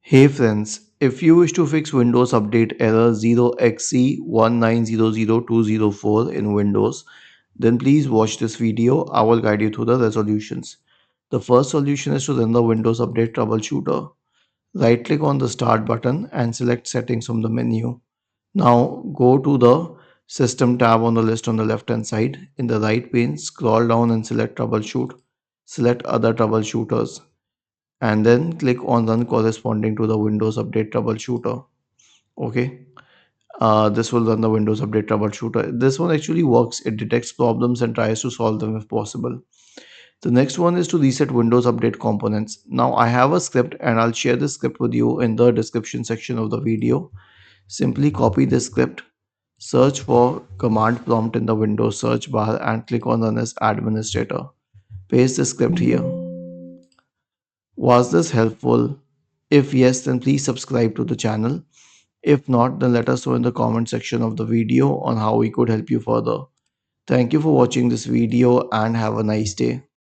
Hey friends, if you wish to fix Windows Update error 0xc1900204 in Windows, then please watch this video. I will guide you through the resolutions. The first solution is to run the Windows Update troubleshooter. Right click on the Start button and select Settings from the menu. Now go to the System tab on the list on the left hand side. In the right pane, scroll down and select Troubleshoot. Select Other Troubleshooters and then click on Run corresponding to the Windows Update Troubleshooter. Okay, this will run the Windows Update Troubleshooter. This one actually works. It detects problems and tries to solve them if possible. The next one is to reset Windows Update components. Now I have a script and I'll share this script with you in the description section of the video. Simply copy this script, search for command prompt in the Windows search bar and click on Run as administrator. Paste the script here. Was this helpful? If yes, then please subscribe to the channel. If not, then let us know in the comment section of the video on how we could help you further. Thank you for watching this video and have a nice day.